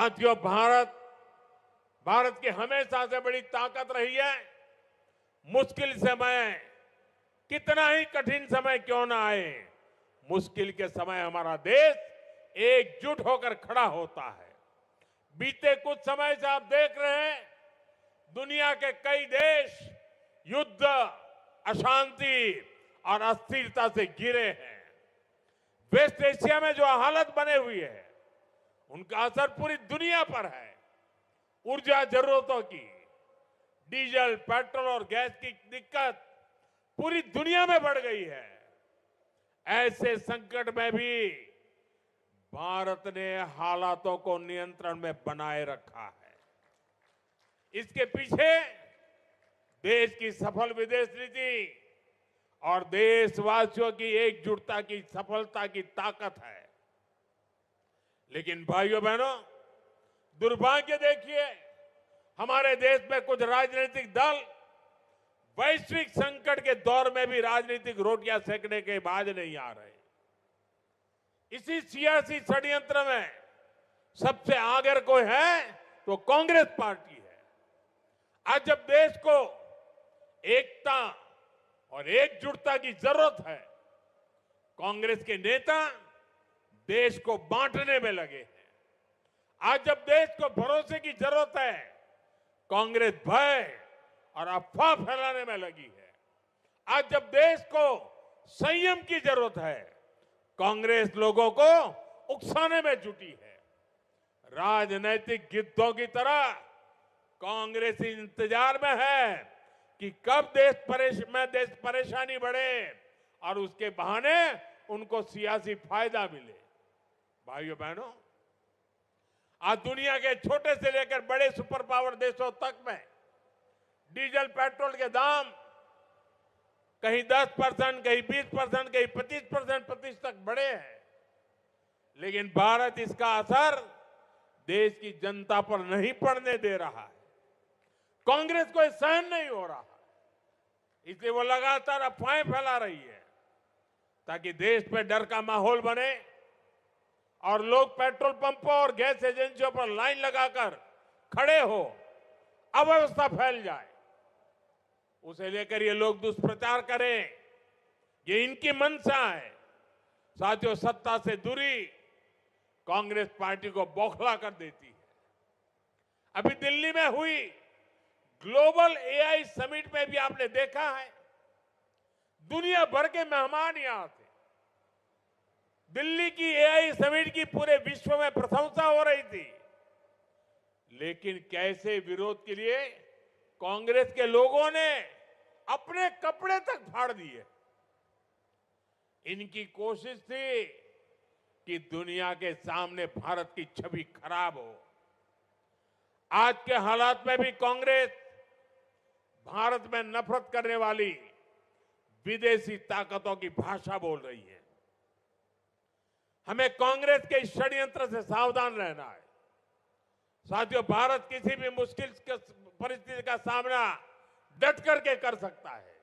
साथियों, भारत की हमेशा से बड़ी ताकत रही है। मुश्किल समय, कितना ही कठिन समय क्यों ना आए, मुश्किल के समय हमारा देश एकजुट होकर खड़ा होता है। बीते कुछ समय से आप देख रहे हैं, दुनिया के कई देश युद्ध, अशांति और अस्थिरता से घिरे हैं। वेस्ट एशिया में जो हालत बने हुई है, उनका असर पूरी दुनिया पर है। ऊर्जा जरूरतों की, डीजल, पेट्रोल और गैस की दिक्कत पूरी दुनिया में बढ़ गई है। ऐसे संकट में भी भारत ने हालातों को नियंत्रण में बनाए रखा है। इसके पीछे देश की सफल विदेश नीति और देशवासियों की एकजुटता की सफलता की ताकत है। लेकिन भाइयों बहनों, दुर्भाग्य देखिए, हमारे देश में कुछ राजनीतिक दल वैश्विक संकट के दौर में भी राजनीतिक रोटियां सेकने के बाज नहीं आ रहे। इसी सियासी षड्यंत्र में सबसे आगे कोई है तो कांग्रेस पार्टी है। आज जब देश को एकता और एकजुटता की जरूरत है, कांग्रेस के नेता देश को बांटने में लगे हैं। आज जब देश को भरोसे की जरूरत है, कांग्रेस भय और अफवाह फैलाने में लगी है। आज जब देश को संयम की जरूरत है, कांग्रेस लोगों को उकसाने में जुटी है। राजनीतिक गिद्धों की तरह कांग्रेस इंतजार में है कि कब देश परेशानी बढ़े और उसके बहाने उनको सियासी फायदा मिले। भाइयों बहनों, आज दुनिया के छोटे से लेकर बड़े सुपर पावर देशों तक में डीजल, पेट्रोल के दाम कहीं 10%, कहीं 20%, कहीं 25% तक बढ़े हैं। लेकिन भारत इसका असर देश की जनता पर नहीं पड़ने दे रहा है। कांग्रेस को सहन नहीं हो रहा, इसलिए वो लगातार अफवाहें फैला रही है ताकि देश में डर का माहौल बने और लोग पेट्रोल पंपों और गैस एजेंसियों पर लाइन लगाकर खड़े हो, अव्यवस्था फैल जाए। उसे लेकर ये लोग दुष्प्रचार करें, ये इनकी मंशा है। साथियों, सत्ता से दूरी कांग्रेस पार्टी को बौखला कर देती है। अभी दिल्ली में हुई ग्लोबल एआई समिट में भी आपने देखा है, दुनिया भर के मेहमान यहां थे। दिल्ली की एआई समिट की पूरे विश्व में प्रशंसा हो रही थी, लेकिन कैसे विरोध के लिए कांग्रेस के लोगों ने अपने कपड़े तक फाड़ दिए। इनकी कोशिश थी कि दुनिया के सामने भारत की छवि खराब हो। आज के हालात में भी कांग्रेस भारत में नफरत करने वाली विदेशी ताकतों की भाषा बोल रही है। हमें कांग्रेस के इस षड्यंत्र से सावधान रहना है। साथियों, भारत किसी भी मुश्किल परिस्थिति का सामना डट करके कर सकता है।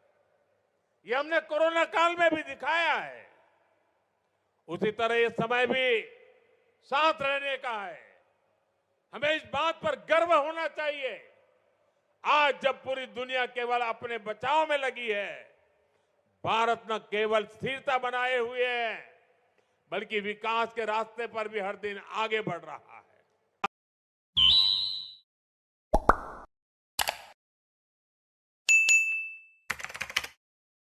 ये हमने कोरोना काल में भी दिखाया है। उसी तरह ये समय भी साथ रहने का है। हमें इस बात पर गर्व होना चाहिए, आज जब पूरी दुनिया केवल अपने बचाव में लगी है, भारत न केवल स्थिरता बनाए हुए है, बल्कि विकास के रास्ते पर भी हर दिन आगे बढ़ रहा है।